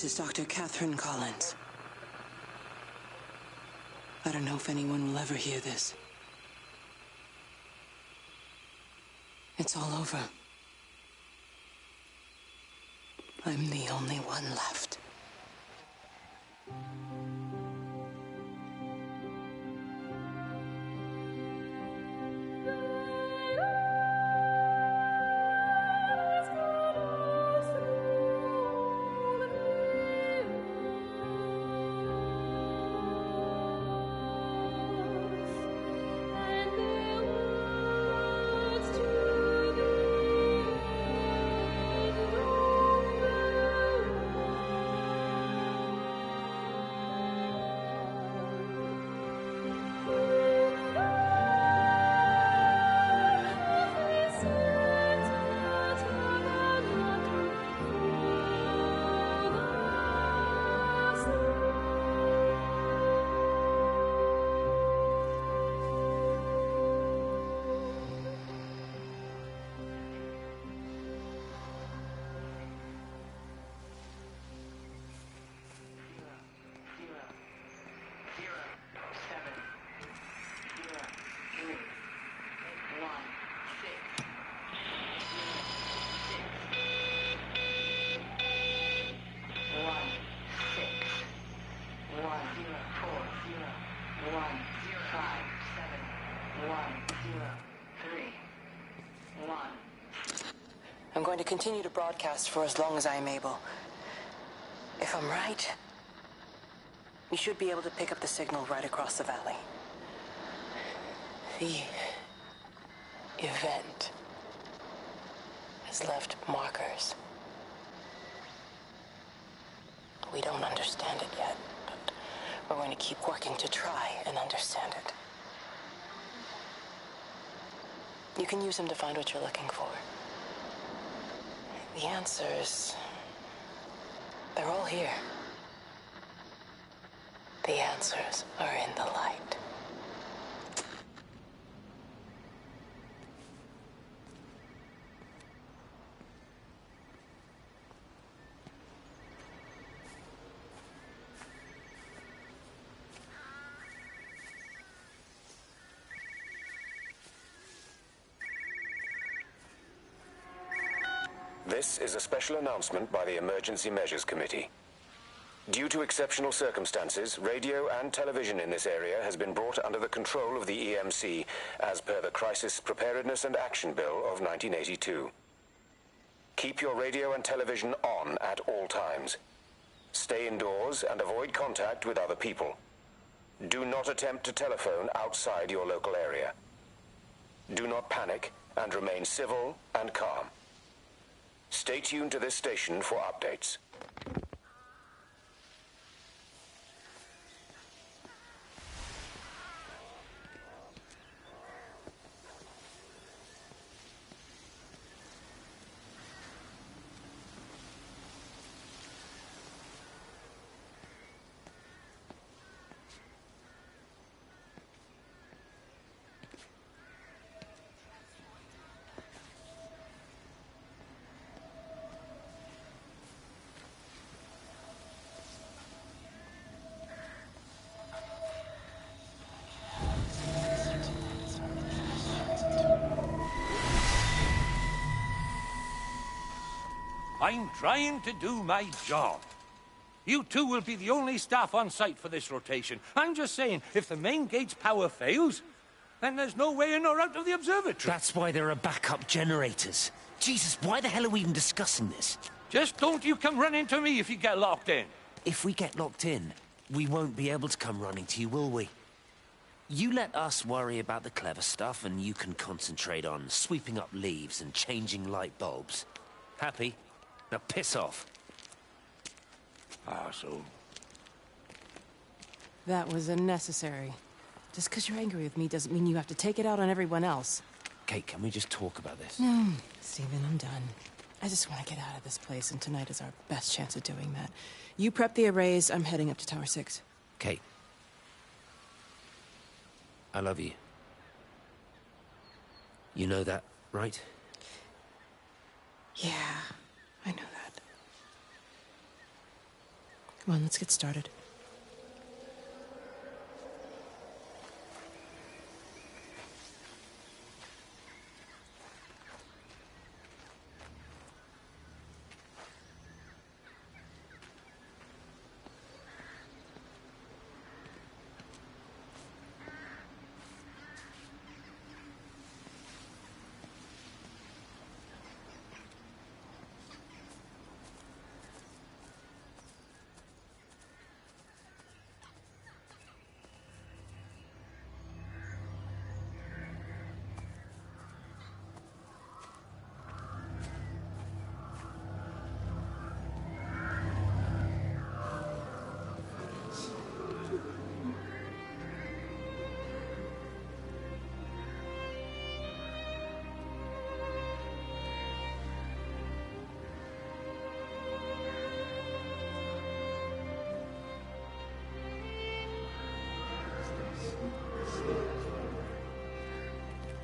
This is Dr. Catherine Collins. I don't know if anyone will ever hear this. It's all over. I'm the only one left. I'm going to continue to broadcast for as long as I am able. If I'm right, we should be able to pick up the signal right across the valley. The event has left markers. We don't understand it yet, but we're going to keep working to try and understand it. You can use them to find what you're looking for. The answers, they're all here. The answers are in the light. This is a special announcement by the Emergency Measures Committee. Due to exceptional circumstances, radio and television in this area has been brought under the control of the EMC as per the Crisis Preparedness and Action Bill of 1982. Keep your radio and television on at all times. Stay indoors and avoid contact with other people. Do not attempt to telephone outside your local area. Do not panic and remain civil and calm. Stay tuned to this station for updates. I'm trying to do my job. You two will be the only staff on site for this rotation. I'm just saying, if the main gate's power fails, then there's no way in or out of the observatory. That's why there are backup generators. Jesus, why the hell are we even discussing this? Just don't you come running to me if you get locked in. If we get locked in, we won't be able to come running to you, will we? You let us worry about the clever stuff, and you can concentrate on sweeping up leaves and changing light bulbs. Happy? Now piss off. Arsehole. That was unnecessary. Just because you're angry with me doesn't mean you have to take it out on everyone else. Kate, can we just talk about this? No, Stephen, I'm done. I just want to get out of this place, and tonight is our best chance of doing that. You prep the arrays, I'm heading up to Tower 6. Kate. I love you. You know that, right? Yeah, I know that. Come on, let's get started.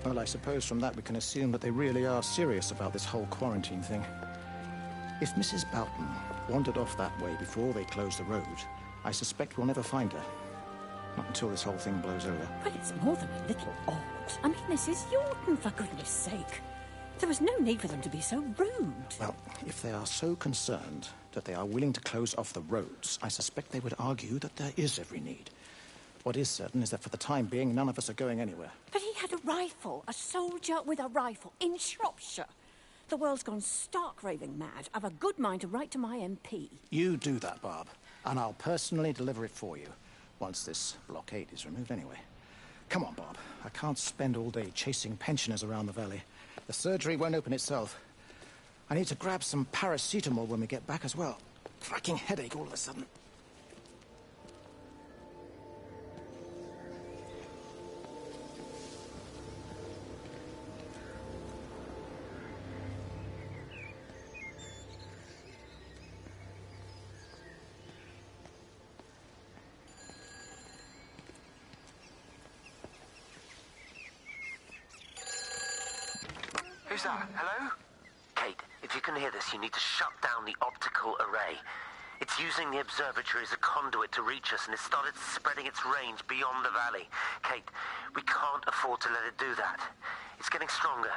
Well, I suppose from that we can assume that they really are serious about this whole quarantine thing. If Mrs. Boughton wandered off that way before they closed the road, I suspect we'll never find her. Not until this whole thing blows over. Well, it's more than a little odd. I mean, this is Yorton, for goodness sake. There was no need for them to be so rude. Well, if they are so concerned that they are willing to close off the roads, I suspect they would argue that there is every need. What is certain is that for the time being, none of us are going anywhere. But he had a rifle, a soldier with a rifle, in Shropshire. The world's gone stark raving mad. I've a good mind to write to my MP. You do that, Barb, and I'll personally deliver it for you, once this blockade is removed anyway. Come on, Bob. I can't spend all day chasing pensioners around the valley. The surgery won't open itself. I need to grab some paracetamol when we get back as well. Cracking headache all of a sudden. Who's that? Hello? Kate, if you can hear this, you need to shut down the optical array. It's using the observatory as a conduit to reach us, and it's started spreading its range beyond the valley. Kate, we can't afford to let it do that. It's getting stronger.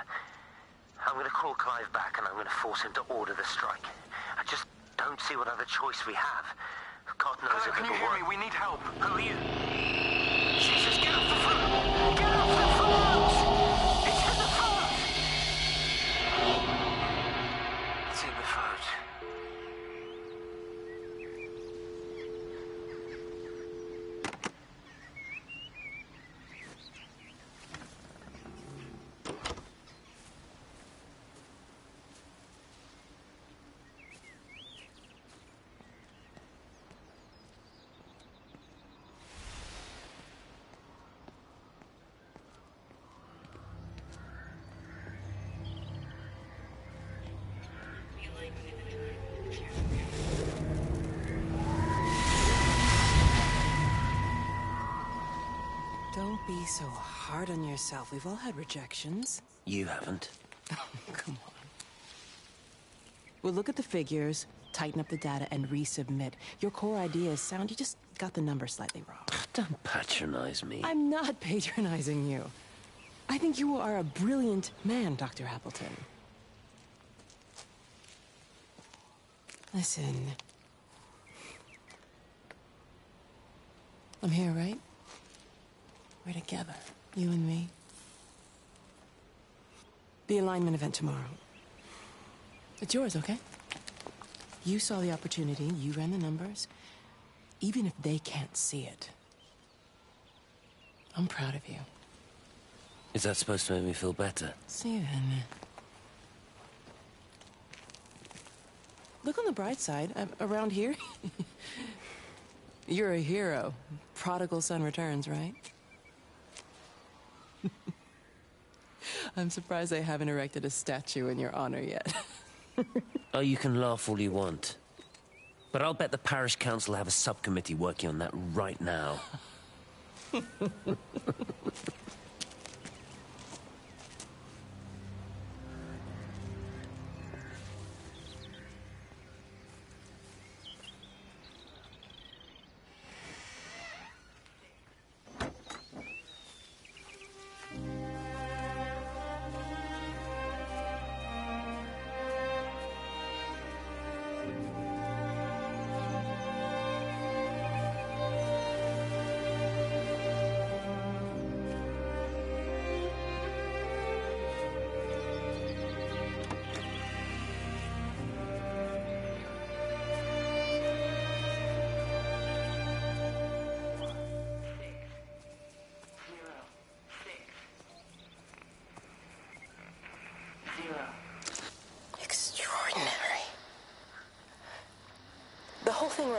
I'm going to call Clive back, and I'm going to force him to order the strike. I just don't see what other choice we have. God knows Hello, if can you it'll hear work. me? We need help. Who are you? Jesus, get off the phone! Get off the phone! It's in the phone! It's in the phone. Don't be so hard on yourself. We've all had rejections. You haven't. Come on. We'll look at the figures, tighten up the data, and resubmit. Your core idea is sound. You just got the number slightly wrong. Don't patronize me. I'm not patronizing you. I think you are a brilliant man, Dr. Appleton. Listen. I'm here, right? We're together, you and me. The alignment event tomorrow. It's yours, okay? You saw the opportunity, you ran the numbers. Even if they can't see it, I'm proud of you. Is that supposed to make me feel better? Steven. Look on the bright side. Around here, you're a hero. Prodigal son returns, right? I'm surprised they haven't erected a statue in your honor yet. Oh, you can laugh all you want. But I'll bet the parish council have a subcommittee working on that right now.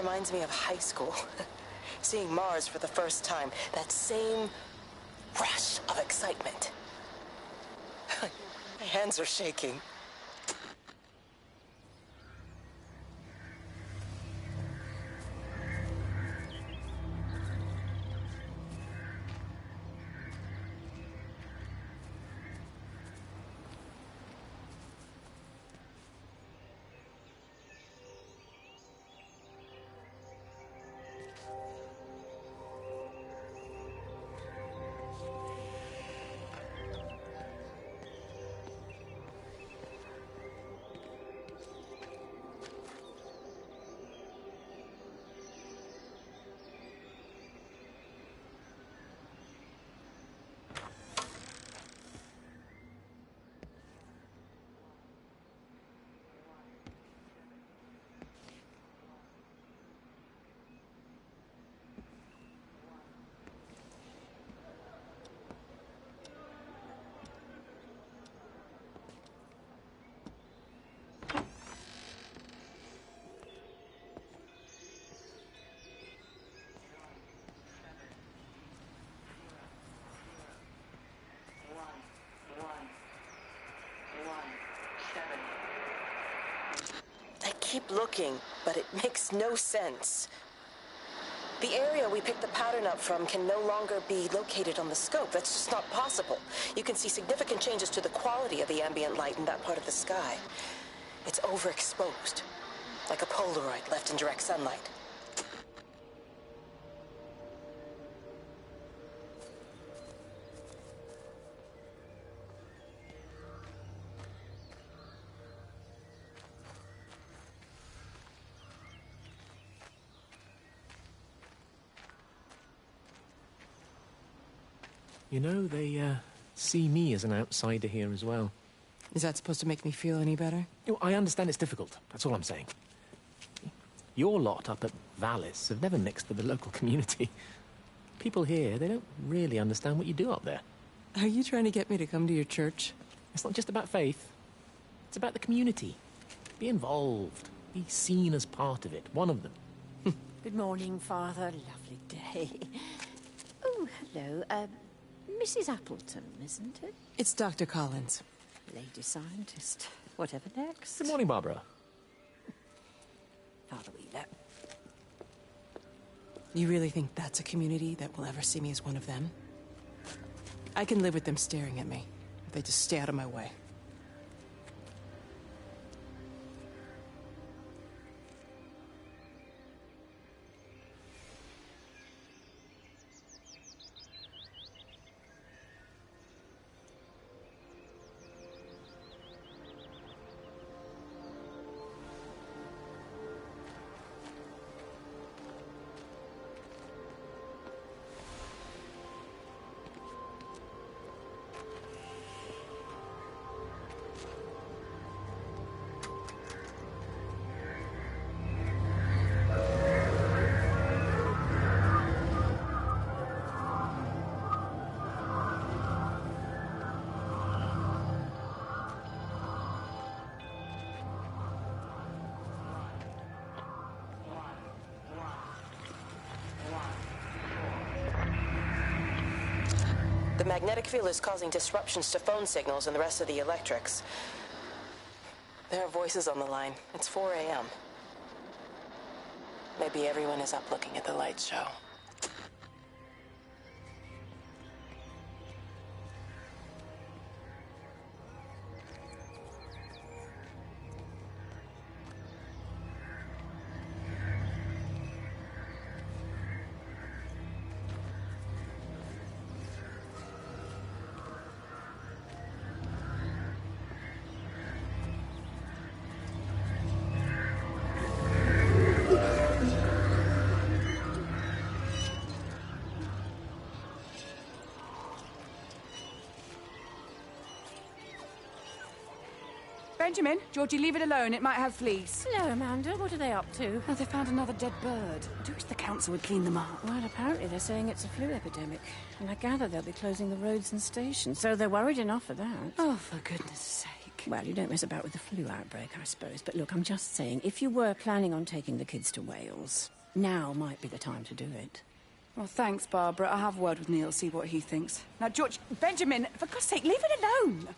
reminds me of high school. Seeing Mars for the first time. That same rush of excitement. My hands are shaking. I keep looking, but it makes no sense. The area we picked the pattern up from can no longer be located on the scope. That's just not possible. You can see significant changes to the quality of the ambient light in that part of the sky. It's overexposed, like a Polaroid left in direct sunlight. You know, they see me as an outsider here as well. Is that supposed to make me feel any better? You know, I understand it's difficult. That's all I'm saying. Your lot up at Valis have never mixed with the local community. People here, they don't really understand what you do up there. Are you trying to get me to come to your church? It's not just about faith. It's about the community. Be involved. Be seen as part of it. One of them. Good morning, Father. Lovely day. Oh, hello. Mrs. Appleton, isn't it? It's Dr. Collins. Lady scientist. Whatever next. Good morning, Barbara. Father Wheeler. You really think that's a community that will ever see me as one of them? I can live with them staring at me, if they just stay out of my way. The magnetic field is causing disruptions to phone signals and the rest of the electrics. There are voices on the line. It's 4 a.m. Maybe everyone is up looking at the light show. Benjamin, Georgie, leave it alone. It might have fleas. Hello, Amanda. What are they up to? Oh, they found another dead bird. I wish the council would clean them up. Well, apparently they're saying it's a flu epidemic. And I gather they'll be closing the roads and stations, so they're worried enough for that. Oh, for goodness sake. outbreak. Well, you don't mess about with the flu outbreak, I suppose. But look, I'm just saying, if you were planning on taking the kids to Wales, now might be the time to do it. Well, thanks, Barbara. I'll have a word with Neil, see what he thinks. Now, George, Benjamin, for God's sake, leave it alone!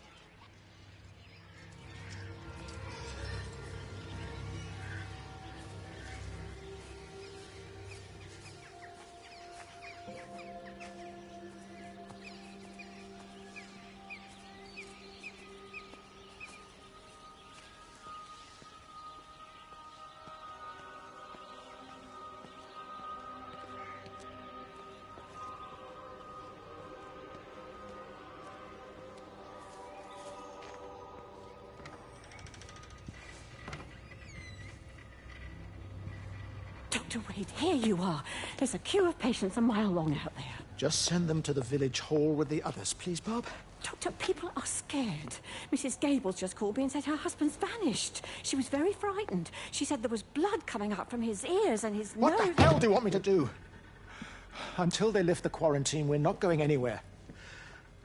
Dr. Wade, here you are. There's a queue of patients a mile long out there. Just send them to the village hall with the others, please, Bob. Doctor, people are scared. Mrs. Gables just called me and said her husband's vanished. She was very frightened. She said there was blood coming up from his ears and his What nose. the hell do you want me to do? Until they lift the quarantine, we're not going anywhere.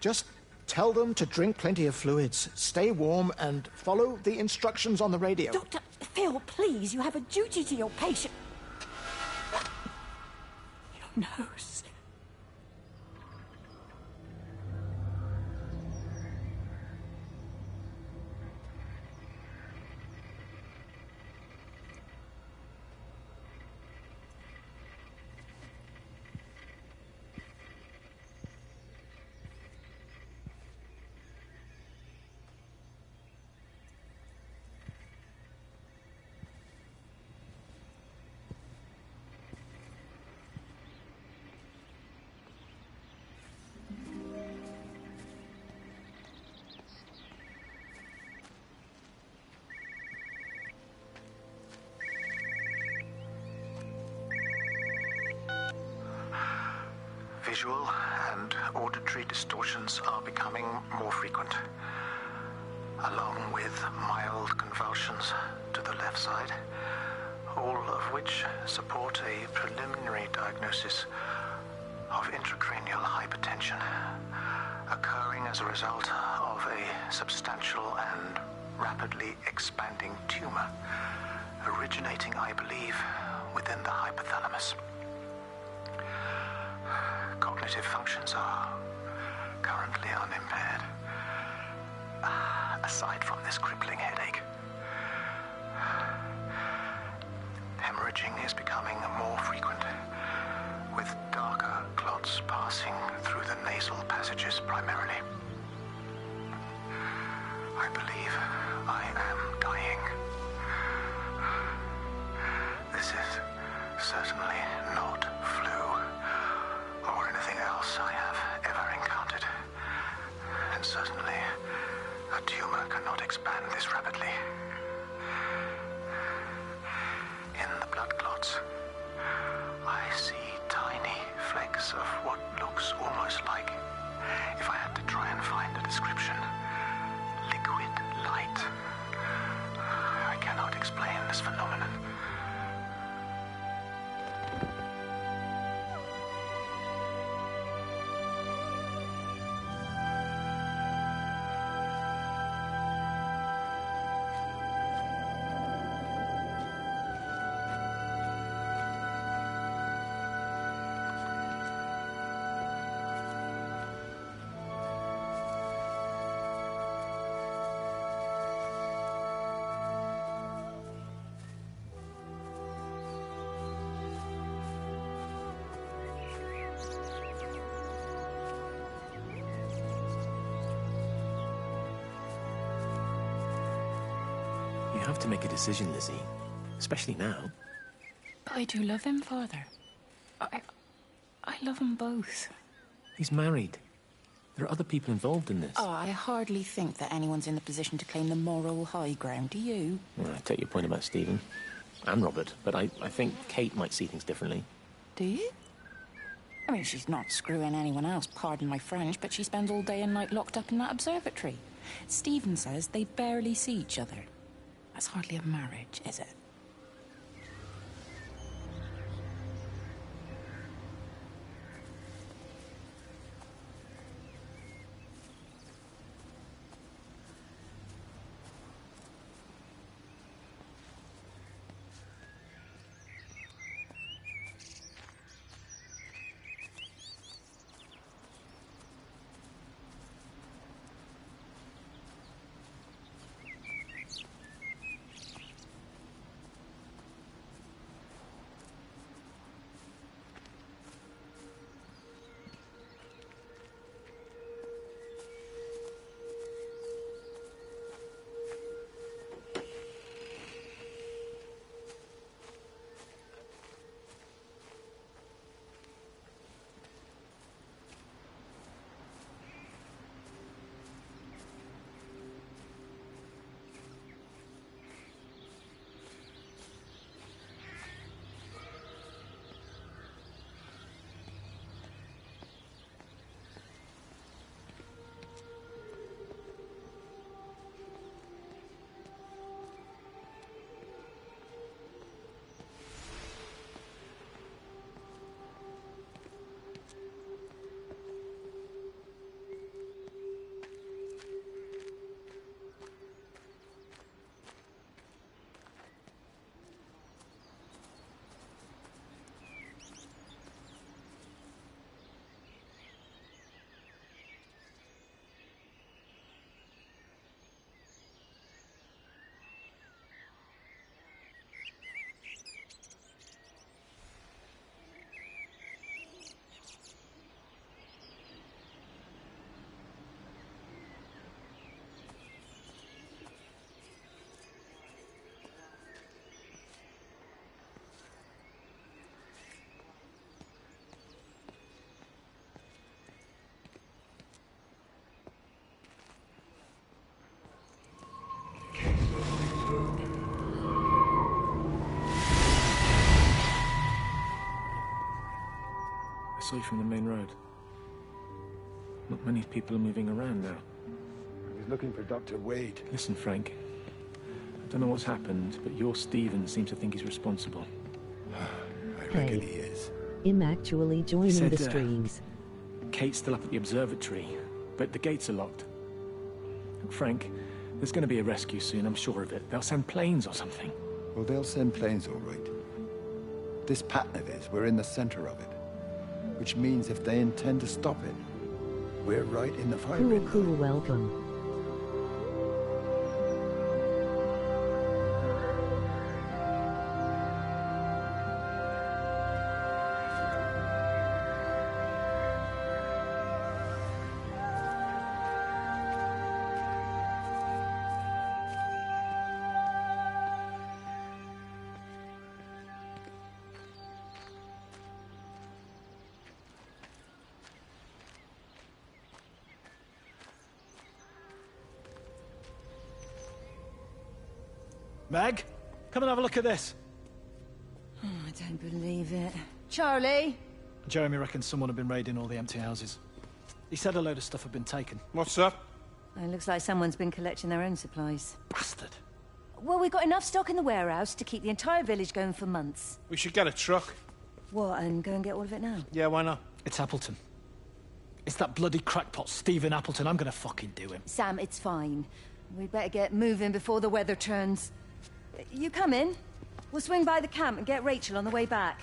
Just tell them to drink plenty of fluids, stay warm, and follow the instructions on the radio. Dr. Phil, please, you have a duty to your patient. Your nose. Visual and auditory distortions are becoming more frequent, along with mild convulsions to the left side, all of which support a preliminary diagnosis of intracranial hypertension, occurring as a result of a substantial and rapidly expanding tumor, originating, I believe, within the hypothalamus. Cognitive functions are currently unimpaired, aside from this crippling headache. Hemorrhaging is becoming more frequent, with darker clots passing through the nasal passages primarily. I believe I am dying. This is certainly not flu or anything else I have ever encountered. And certainly, a tumor cannot expand this rapidly. In the blood clots, I see tiny flecks of what looks almost like, if I had to try and find a description, liquid light. I cannot explain this phenomenon. You have to make a decision, Lizzie. Especially now. But I do love him, Father. I love them both. He's married. There are other people involved in this. Oh, I hardly think that anyone's in the position to claim the moral high ground, do you? Well, I take your point about Stephen. And Robert. But I think Kate might see things differently. Do you? I mean, she's not screwing anyone else, pardon my French, but she spends all day and night locked up in that observatory. Stephen says they barely see each other. That's hardly a marriage, is it? saw you from the main road. Not many people are moving around now. I was looking for Dr. Wade. Listen, Frank. I don't know what's happened, but your Stephen seems to think he's responsible. I reckon he is. I'm actually joining the streams. Kate's still up at the observatory, but the gates are locked. Look, Frank, there's going to be a rescue soon, I'm sure of it. They'll send planes or something. Well, they'll send planes, all right. This pattern of his, we're in the center of it. Which means if they intend to stop it, we're right in the firing line. Cool, welcome. Meg, come and have a look at this. Oh, I don't believe it. Charlie? Jeremy reckons someone had been raiding all the empty houses. He said a load of stuff had been taken. What's up? It looks like someone's been collecting their own supplies. Bastard. Well, we've got enough stock in the warehouse to keep the entire village going for months. We should get a truck. What, and go and get all of it now? Yeah, why not? It's Appleton. It's that bloody crackpot Stephen Appleton. I'm gonna fucking do him. Sam, it's fine. We'd better get moving before the weather turns. You come in. We'll swing by the camp and get Rachel on the way back.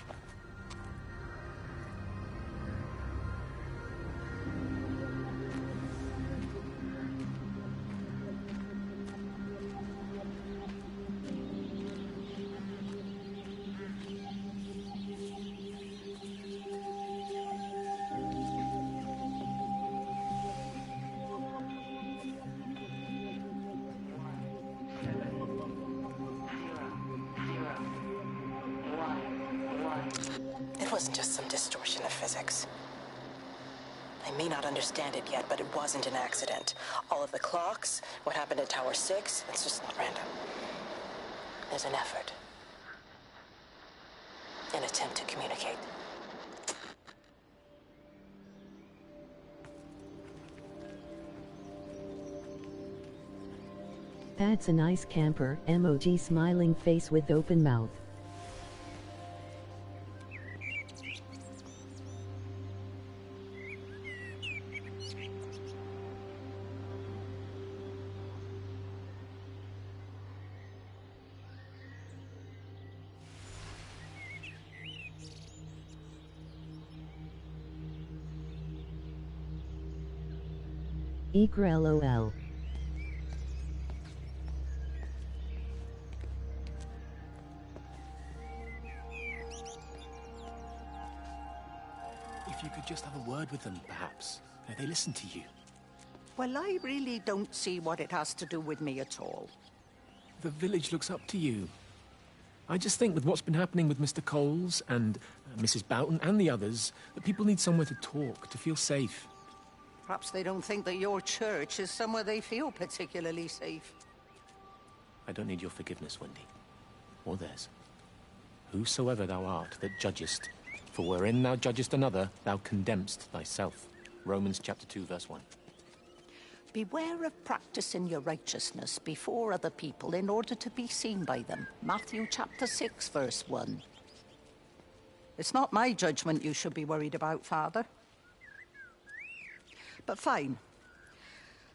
It wasn't just some distortion of physics. I may not understand it yet, but it wasn't an accident. All of the clocks, what happened at Tower 6, it's just not random. There's an effort. An attempt to communicate. That's a nice camper, emoji smiling face with open mouth. Eager LOL. If you could just have a word with them, perhaps. They listen to you. Well, I really don't see what it has to do with me at all. The village looks up to you. I just think with what's been happening with Mr. Coles and Mrs. Boughton and the others, that people need somewhere to talk, to feel safe. Perhaps they don't think that your church is somewhere they feel particularly safe. I don't need your forgiveness, Wendy. Or theirs. Whosoever thou art that judgest, for wherein thou judgest another, thou condemnest thyself. Romans chapter 2, verse 1. Beware of practicing your righteousness before other people in order to be seen by them. Matthew chapter 6, verse 1. It's not my judgment you should be worried about, Father. But fine.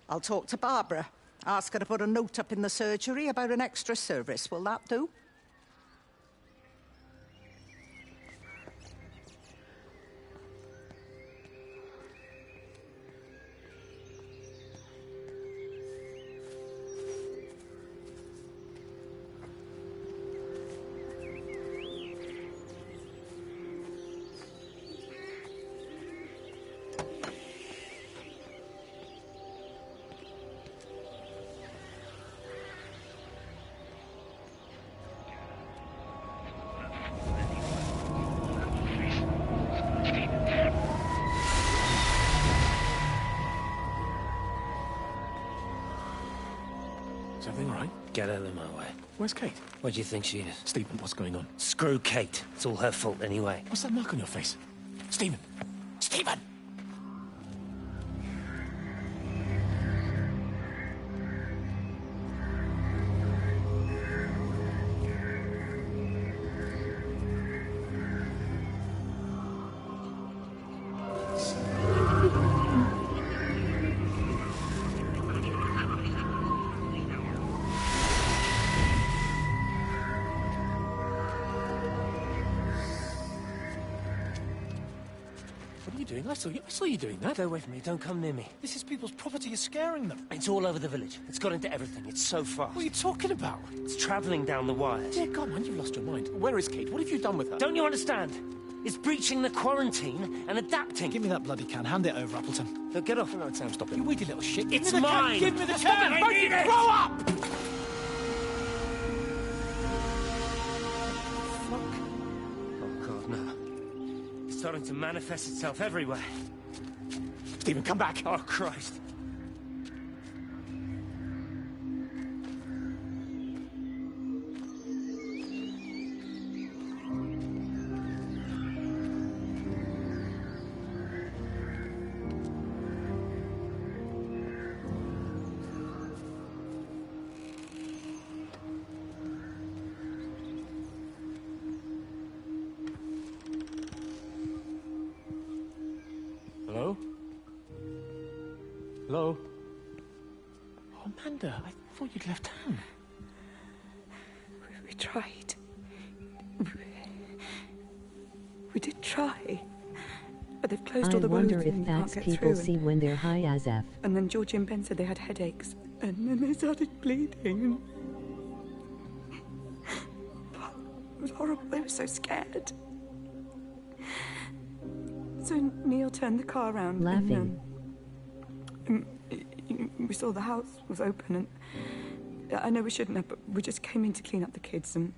I'll talk to Barbara. Ask her to put a note up in the surgery about an extra service. Will that do? Is everything all right? Get out of my way. Where's Kate? Where do you think she is? Stephen, what's going on? Screw Kate. It's all her fault anyway. What's that mark on your face? Stephen! Stephen! What are you doing? I saw you doing that. Stay away from me. Don't come near me. This is people's property. You're scaring them. It's all over the village. It's got into everything. It's so fast. What are you talking about? It's travelling down the wires. Dear God, man, you've lost your mind. Where is Kate? What have you done with her? Don't you understand? It's breaching the quarantine and adapting. Give me that bloody can. Hand it over, Appleton. Look, get off. No, Sam, stop it. You weedy little shit. It's Give me the mine. Can. Give me the Stop can. it. I need it. Grow up! Oh, God, no. It's starting to manifest itself everywhere. Stephen, come back. Oh, Christ. Hello? Hello? Oh, Amanda, I thought you'd left town. We tried. We did try. But they've closed I all the roads wonder and if you that's can't get people through. see when they're high as F. And then Georgie and Ben said they had headaches. And then they started bleeding. It was horrible. They were so scared. So Neil turned the car around. Laughing. And, we saw the house was open, and I know we shouldn't have, but we just came in to clean up the kids, and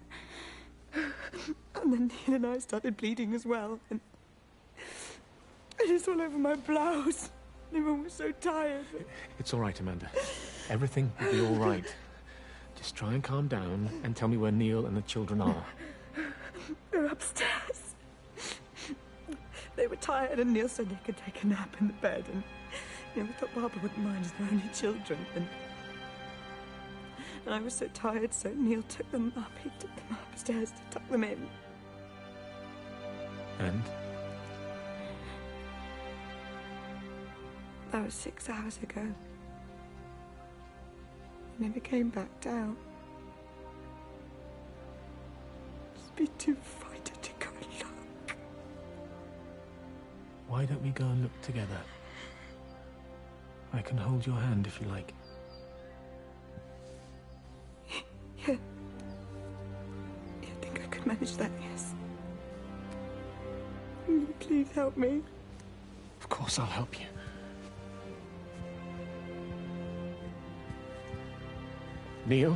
then Neil and I started bleeding as well, and it's all over my blouse. Everyone was so tired. It's all right, Amanda. Everything will be all right. Just try and calm down and tell me where Neil and the children are. They're upstairs. They were tired, and Neil said they could take a nap in the bed, and we thought Barbara wouldn't mind as they're only children, and I was so tired, so Neil took them up. He took them upstairs to tuck them in. And? That was 6 hours ago. He never came back down. Just be too frightened to go and look. Why don't we go and look together? I can hold your hand if you like. Yeah. I think I could manage that, yes. Please help me. Of course I'll help you. Neil?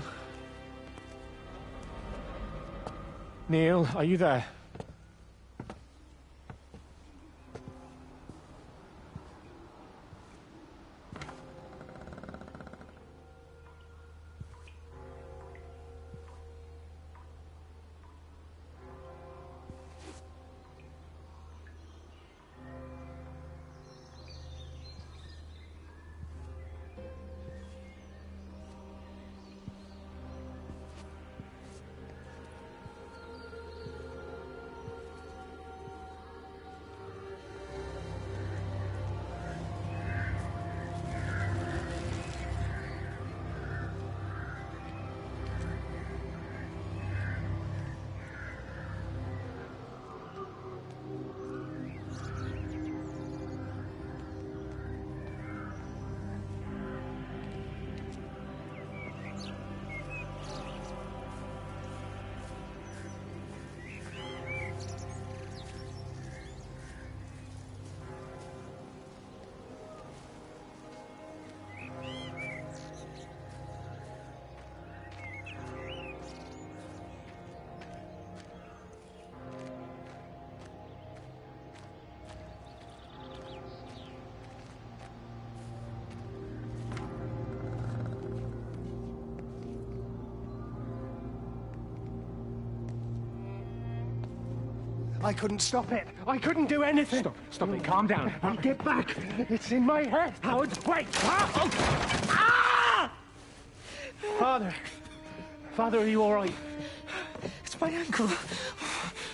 Neil, are you there? I couldn't stop it. I couldn't do anything. Stop it. Calm down. Get back. It's in my head. Howard, wait! Ah! Father. Father, are you all right? It's my ankle.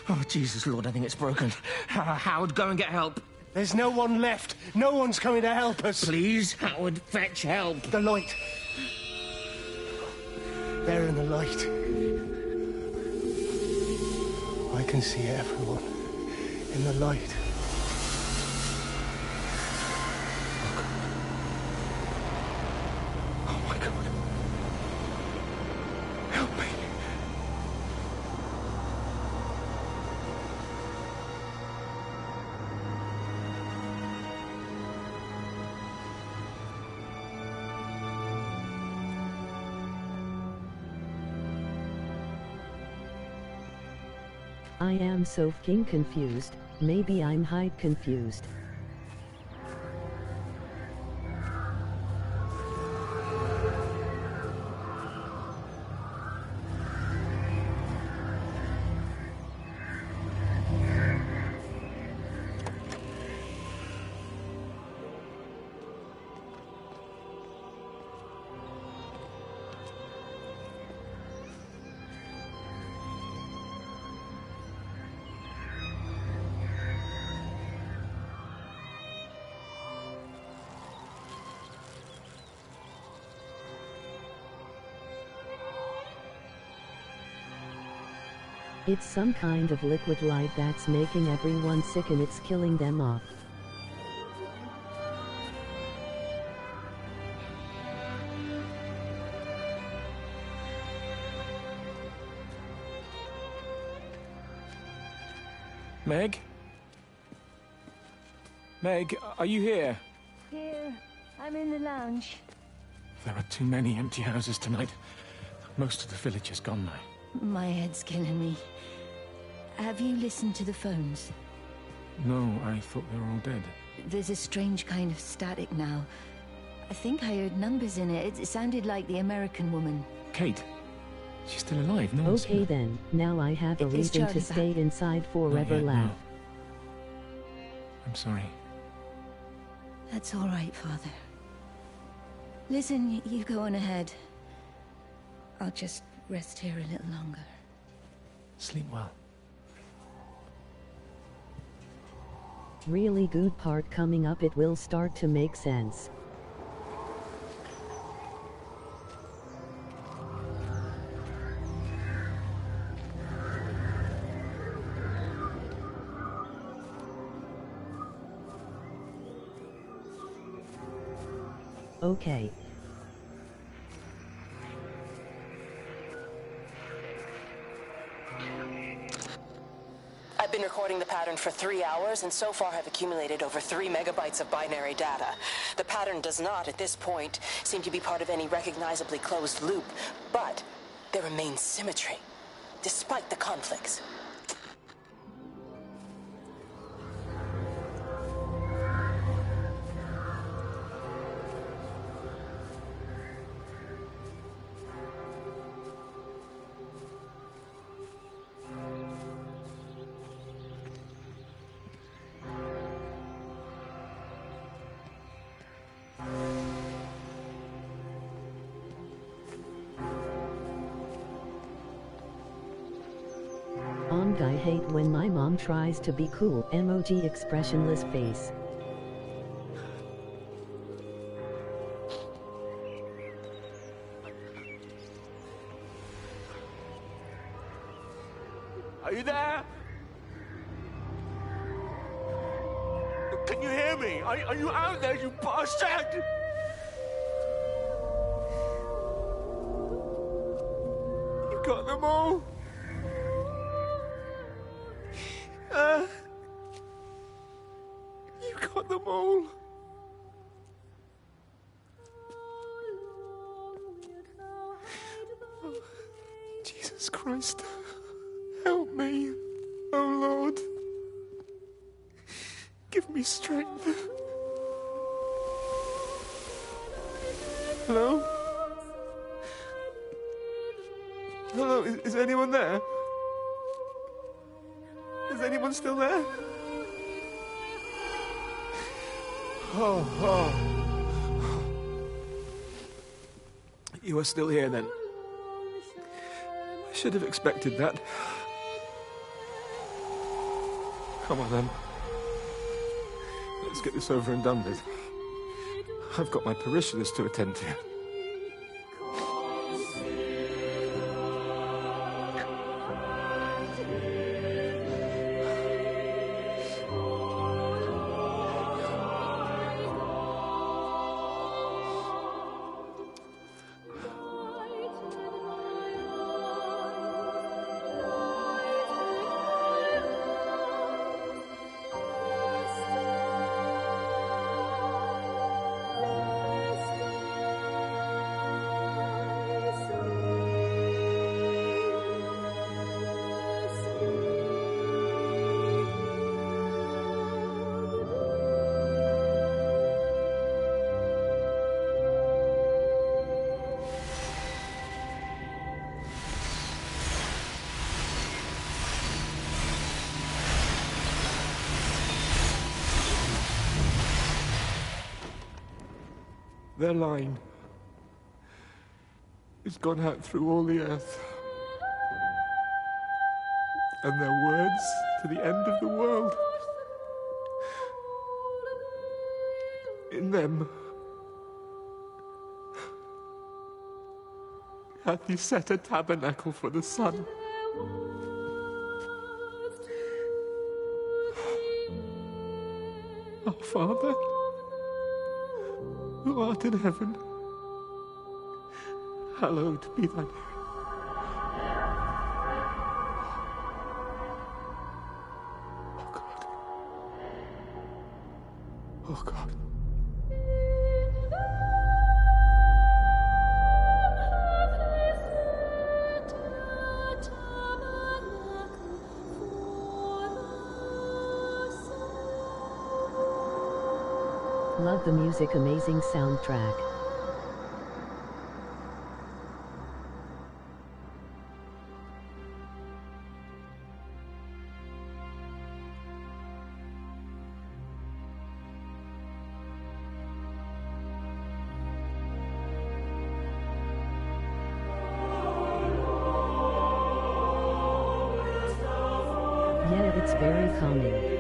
Oh, Jesus, Lord, I think it's broken. Howard, go and get help. There's no one left. No one's coming to help us. Please, Howard, fetch help. The light. There in the light. I can see everyone in the light. Oh, my God. Help me. I am so fucking confused. Maybe I'm hide confused. It's some kind of liquid light that's making everyone sick and it's killing them off. Meg? Meg, are you here? Here. I'm in the lounge. There are too many empty houses tonight. Most of the village is gone now. My head's killing me. Have you listened to the phones? No, I thought they were all dead. There's a strange kind of static now. I think I heard numbers in it. It sounded like the American woman. Kate? She's still alive, no? Okay then, now I have a Is reason Charlie to stay inside forever, yet, laugh. no. I'm sorry. That's all right, Father. Listen, you go on ahead. I'll just rest here a little longer. Sleep well. Really good part coming up, it will start to make sense. Okay. I've been recording the pattern for 3 hours, and so far have accumulated over 3 megabytes of binary data. The pattern does not, at this point, seem to be part of any recognizably closed loop, but there remains symmetry, despite the conflicts. I hate when my mom tries to be cool. Emoji expressionless face. Are you there? Can you hear me? Are you out there, you bastard? You got them all? You got them all. Oh, Jesus Christ. Help me, oh Lord. Give me strength. Hello? Hello, is anyone there? Is anyone still there? Oh. You are still here, then. I should have expected that. Come on, then. Let's get this over and done with. I've got my parishioners to attend to. Their line has gone out through all the earth. And their words to the end of the world. In them hath he set a tabernacle for the sun. Our Father, who art in heaven, hallowed be thy name. Oh God. Love the music, amazing soundtrack. Yeah, it's very calming.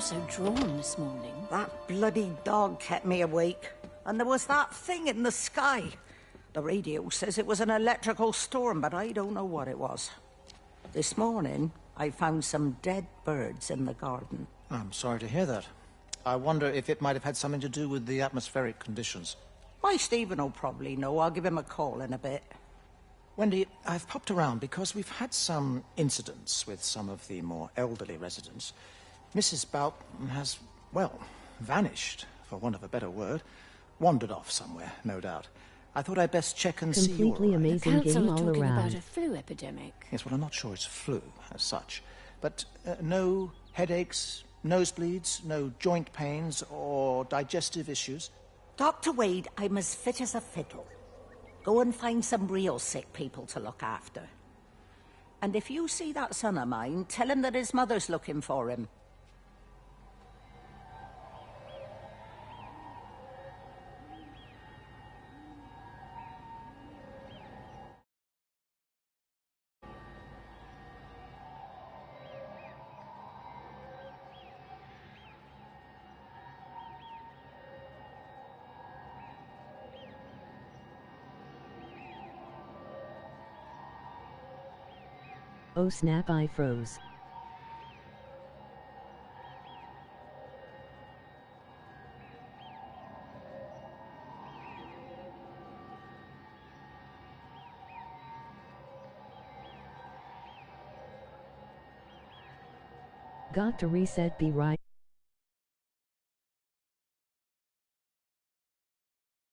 so drawn this morning? That bloody dog kept me awake. And there was that thing in the sky. The radio says it was an electrical storm, but I don't know what it was. This morning, I found some dead birds in the garden. I'm sorry to hear that. I wonder if it might have had something to do with the atmospheric conditions. My Stephen will probably know. I'll give him a call in a bit. Wendy, I've popped around because we've had some incidents with some of the more elderly residents. Mrs. Boughton has, well, vanished, for want of a better word. Wandered off somewhere, no doubt. I thought I'd best check and see you're all Completely right. amazing The council game are all talking around. about a flu epidemic. Yes, well, I'm not sure it's flu as such. But no headaches, nosebleeds, no joint pains or digestive issues? Dr. Wade, I'm as fit as a fiddle. Go and find some real sick people to look after. And if you see that son of mine, tell him that his mother's looking for him. Oh snap, I froze. Got to reset, be right.